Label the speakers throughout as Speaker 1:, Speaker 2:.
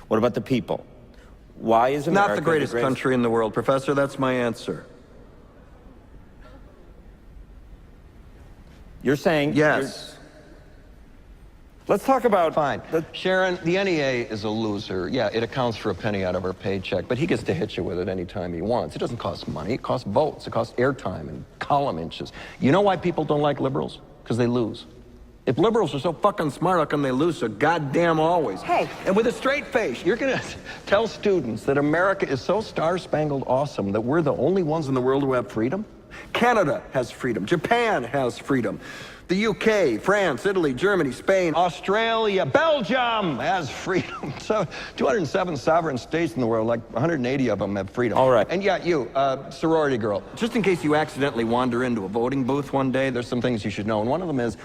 Speaker 1: What about the people? Why is America
Speaker 2: not the greatest country in the world, Professor? That's my answer.
Speaker 1: You're saying...
Speaker 2: Yes.
Speaker 1: Let's talk about...
Speaker 3: Fine. Sharon, the NEA is a loser. Yeah, it accounts for a penny out of our paycheck, but he gets to hit you with it anytime he wants. It doesn't cost money. It costs votes. It costs airtime and column inches. You know why people don't like liberals? Because they lose. If liberals are so fucking smart, how come they lose so goddamn always?
Speaker 4: Hey.
Speaker 3: And with a straight face, you're going to tell students that America is so star-spangled awesome that we're the only ones in the world who have freedom?
Speaker 2: Canada has freedom. Japan has freedom. The UK, France, Italy, Germany, Spain,
Speaker 3: Australia, Belgium has freedom. So 207 sovereign states in the world, like 180 of them have freedom.
Speaker 1: All right.
Speaker 3: And yet you, sorority girl,
Speaker 2: just in case you accidentally wander into a voting booth one day,
Speaker 3: there's some things you should know. And one of them is,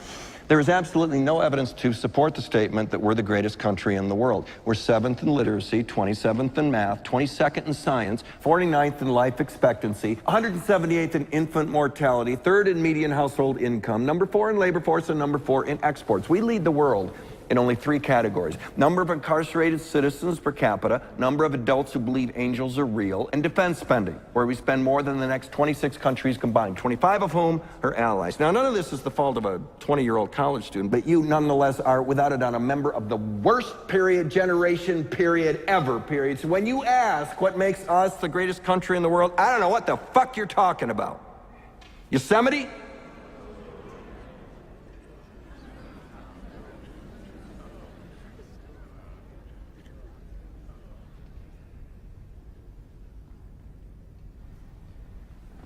Speaker 3: there is absolutely no evidence to support the statement that we're the greatest country in the world. We're 7th in literacy, 27th in math, 22nd in science, 49th in life expectancy, 178th in infant mortality, 3rd in median household income, number 4 in labor force, and number 4 in exports. We lead the world in only 3 categories: number of incarcerated citizens per capita, number of adults who believe angels are real, and defense spending, where we spend more than the next 26 countries combined, 25 of whom are allies. Now, none of this is the fault of a 20-year-old college student, but you nonetheless are, without a doubt, a member of the worst generation ever. So when you ask what makes us the greatest country in the world, I don't know what the fuck you're talking about. Yosemite?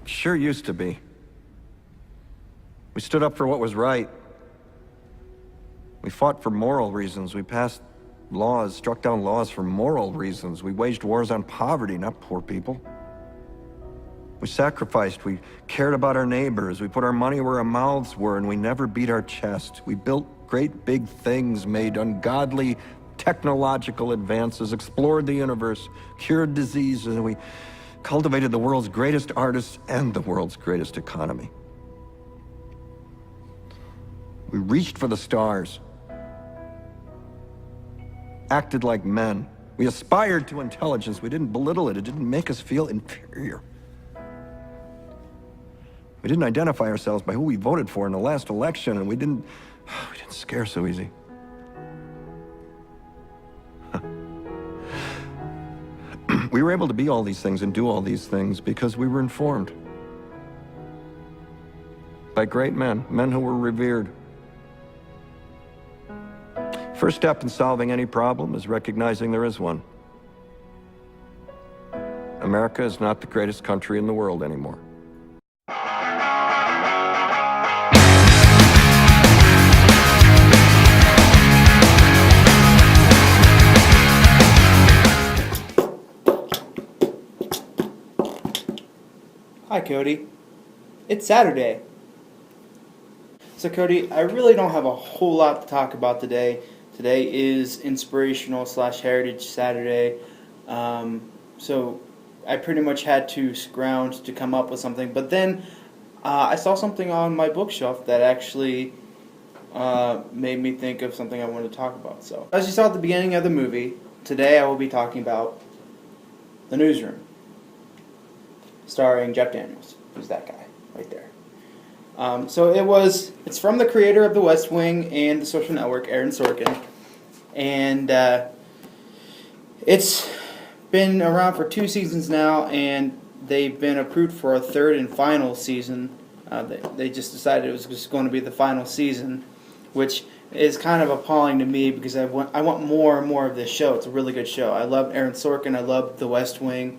Speaker 3: Sure used to be. We stood up for what was right. We fought for moral reasons. We passed laws, struck down laws for moral reasons. We waged wars on poverty, not poor people. We sacrificed. We cared about our neighbors. We put our money where our mouths were, and we never beat our chest. We built great big things, made ungodly technological advances, explored the universe, cured diseases, and we cultivated the world's greatest artists and the world's greatest economy. We reached for the stars, acted like men. We aspired to intelligence. We didn't belittle it. It didn't make us feel inferior. We didn't identify ourselves by who we voted for in the last election, and we didn't scare so easy. We were able to be all these things and do all these things because we were informed by great men, men who were revered. First step in solving any problem is recognizing there is one. America is not the greatest country in the world anymore.
Speaker 5: Hi, Cody. It's Saturday. So, Cody, I really don't have a whole lot to talk about today. Today is Inspirational / Heritage Saturday. So I pretty much had to scrounge to come up with something. But then I saw something on my bookshelf that actually made me think of something I wanted to talk about. So, as you saw at the beginning of the movie, today I will be talking about The Newsroom, starring Jeff Daniels, who's that guy right there. So it's from the creator of The West Wing and The Social Network, Aaron Sorkin, and it's been around for 2 seasons now, and they've been approved for a 3rd and final season. They just decided it was just going to be the final season, which is kind of appalling to me because I want more and more of this show. It's a really good show. I love Aaron Sorkin. I love The West Wing,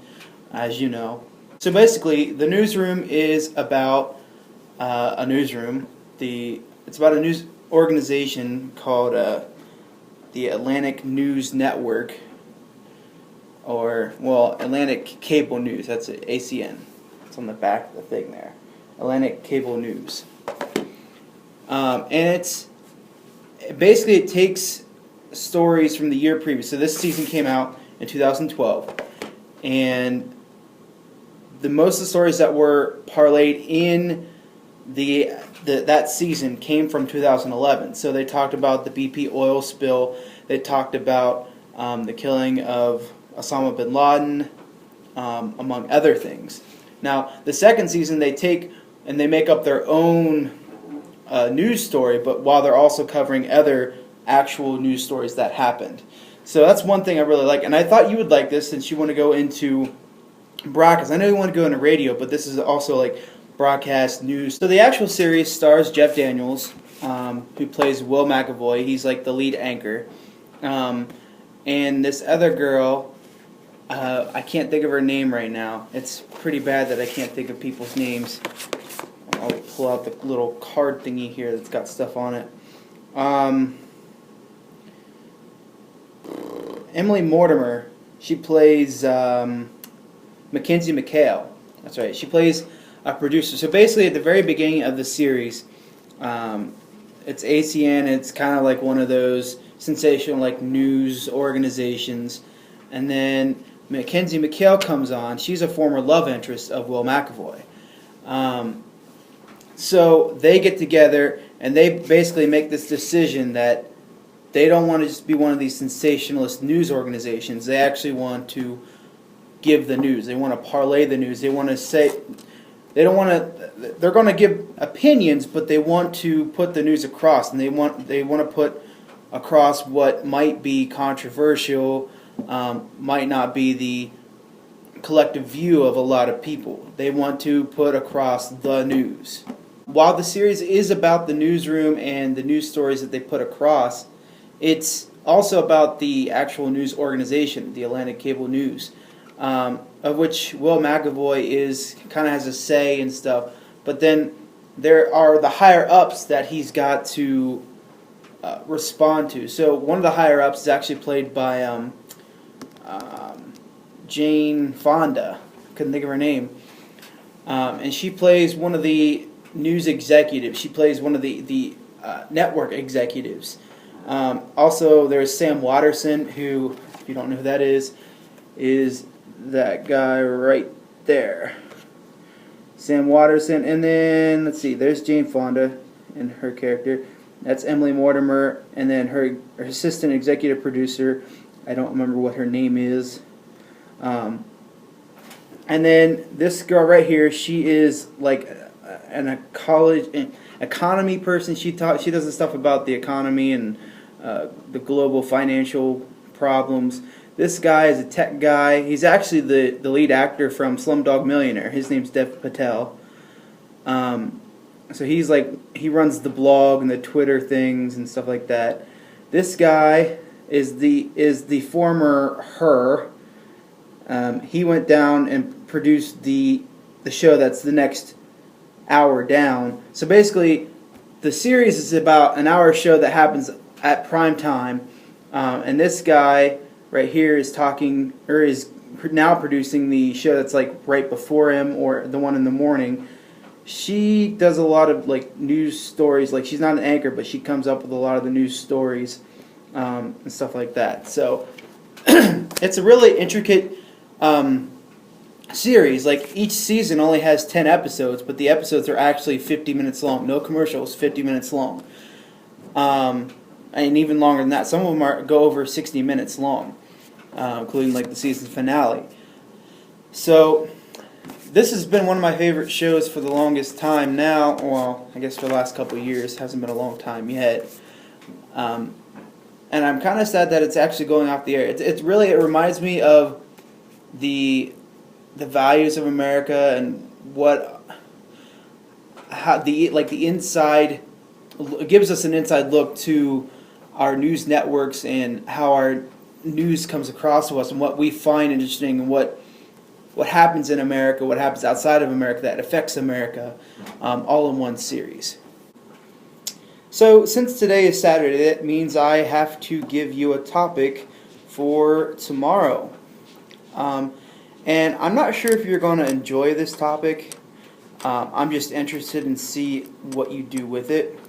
Speaker 5: as you know. So basically, The Newsroom is about a newsroom. It's about a news organization called the Atlantic News Network, or, well, Atlantic Cable News. That's it, ACN. It's on the back of the thing there. Atlantic Cable News. And it takes stories from the year previous. So this season came out in 2012, and most of the stories that were parlayed in that season came from 2011. So they talked about the BP oil spill. They talked about the killing of Osama bin Laden, among other things. Now, the second season, they take and they make up their own news story, but while they're also covering other actual news stories that happened. So that's one thing I really like, and I thought you would like this since you want to go into broadcast. I know you want to go into radio, but this is also like broadcast news. So the actual series stars Jeff Daniels, who plays Will McAvoy. He's like the lead anchor. And this other girl, I can't think of her name right now. It's pretty bad that I can't think of people's names. I'll pull out the little card thingy here that's got stuff on it. Emily Mortimer, she plays Mackenzie McHale. That's right. She plays a producer. So basically, at the very beginning of the series, it's ACN. It's kind of like one of those sensational like news organizations, and then Mackenzie McHale comes on. She's a former love interest of Will McAvoy. So they get together and they basically make this decision that they don't want to just be one of these sensationalist news organizations. They actually want to give the news. They want to parlay the news. They want to say, they don't want to, they're going to give opinions, but they want to put the news across, and they want to put across what might be controversial, might not be the collective view of a lot of people. They want to put across the news. While the series is about the newsroom and the news stories that they put across, it's also about the actual news organization, the Atlantic Cable News, of which Will McAvoy kind of has a say and stuff. But then there are the higher ups that he's got to respond to. So one of the higher ups is actually played by Jane Fonda. Couldn't think of her name, and she plays one of the news executives. She plays one of the network executives. Also, there's Sam Watterson, who, if you don't know who that is that guy right there. Sam Watterson. And then, let's see, there's Jane Fonda and her character. That's Emily Mortimer. And then her assistant executive producer, I don't remember what her name is. And then this girl right here, she is like an economy person. She does the stuff about the economy and the global financial problems. This guy is a tech guy. He's actually the lead actor from Slumdog Millionaire. His name's Dev Patel. So he's like, he runs the blog and the Twitter things and stuff like that. This guy is the former Her. He went down and produced the show that's the next hour down. So basically, the series is about an hour show that happens at prime time, and this guy right here is talking, or is now producing the show that's like right before him, or the one in the morning. She does a lot of like news stories. Like, she's not an anchor, but she comes up with a lot of the news stories and stuff like that. So it's a really intricate series. Like, each season only has 10 episodes, but the episodes are actually 50 minutes long. No commercials, 50 minutes long. And even longer than that. Some of them go over 60 minutes long, including like the season finale. So this has been one of my favorite shows for the longest time now. Well, I guess for the last couple of years. Hasn't been a long time yet. And I'm kind of sad that it's actually going off the air. It reminds me of the values of America and how the inside. It gives us an inside look to our news networks and how our news comes across to us and what we find interesting and what happens in America, what happens outside of America that affects America, all in one series. So since today is Saturday, that means I have to give you a topic for tomorrow. And I'm not sure if you're going to enjoy this topic. I'm just interested in see what you do with it.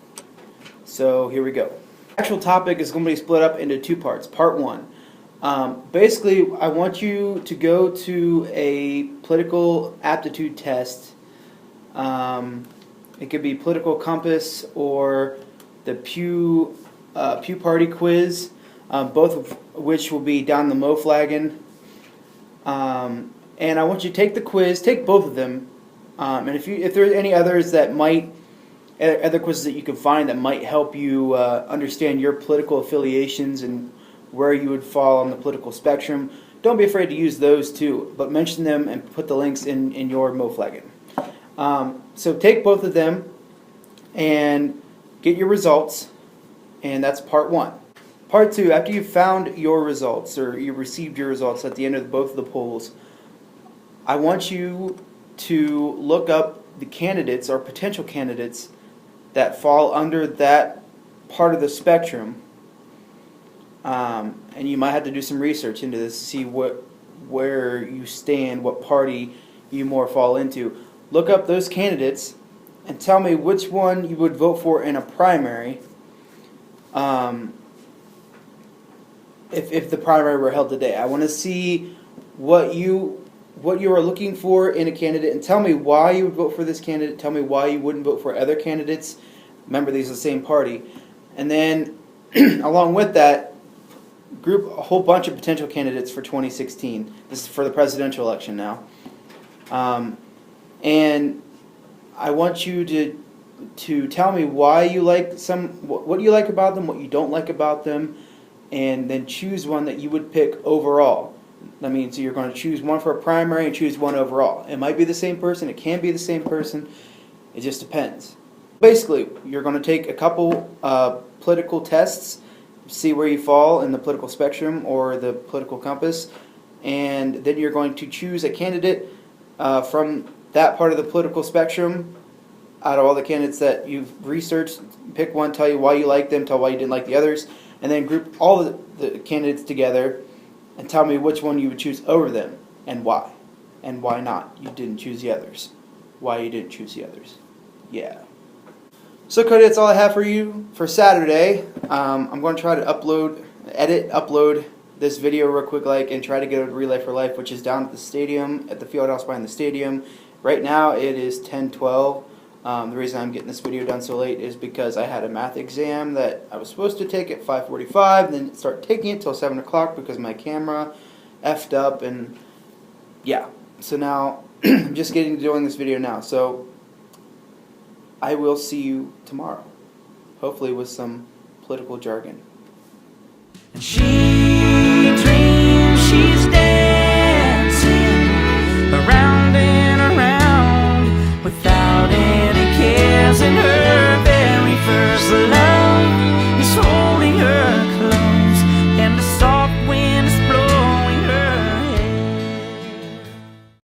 Speaker 5: So here we go. The actual topic is going to be split up into two parts. Part one. Basically, I want you to go to a political aptitude test. It could be Political Compass or the Pew Party quiz. Both which will be down the MoFlagon. And I want you to take the quiz, take both of them, and if there are any others that might, other quizzes that you can find that might help you understand your political affiliations and where you would fall on the political spectrum, don't be afraid to use those too, but mention them and put the links in your MoFlagon. So take both of them and get your results, and that's part one. Part two, after you've found your results, or you received your results at the end of both of the polls, I want you to look up the candidates or potential candidates that fall under that part of the spectrum, and you might have to do some research into this to see where you stand, what party you more fall into. Look up those candidates and tell me which one you would vote for in a primary, if the primary were held today. I want to see what you are looking for in a candidate, and tell me why you would vote for this candidate. Tell me why you wouldn't vote for other candidates. Remember, these are the same party. And then, along with that, group a whole bunch of potential candidates for 2016. This is for the presidential election now. And I want you to tell me why you like what you like about them, what you don't like about them, and then choose one that you would pick overall. That means you're going to choose one for a primary and choose one overall. It might be the same person. It can be the same person. It just depends. Basically, you're going to take a couple political tests, see where you fall in the political spectrum or the political compass, and then you're going to choose a candidate from that part of the political spectrum. Out of all the candidates that you've researched, pick one, tell you why you like them, tell why you didn't like the others, and then group all the candidates together and tell me which one you would choose over them and why. And why not. You didn't choose the others. Why you didn't choose the others. Yeah. So Cody, that's all I have for you for Saturday. I'm going to try to upload this video real quick, and try to get a Relay for Life, which is down at the stadium, at the field house behind the stadium. Right now it is 10:12. The reason I'm getting this video done so late is because I had a math exam that I was supposed to take at 5:45, and then start taking it till 7 o'clock because my camera effed up, and yeah. So now I'm just getting to doing this video now. So I will see you tomorrow, hopefully with some political jargon.
Speaker 4: And she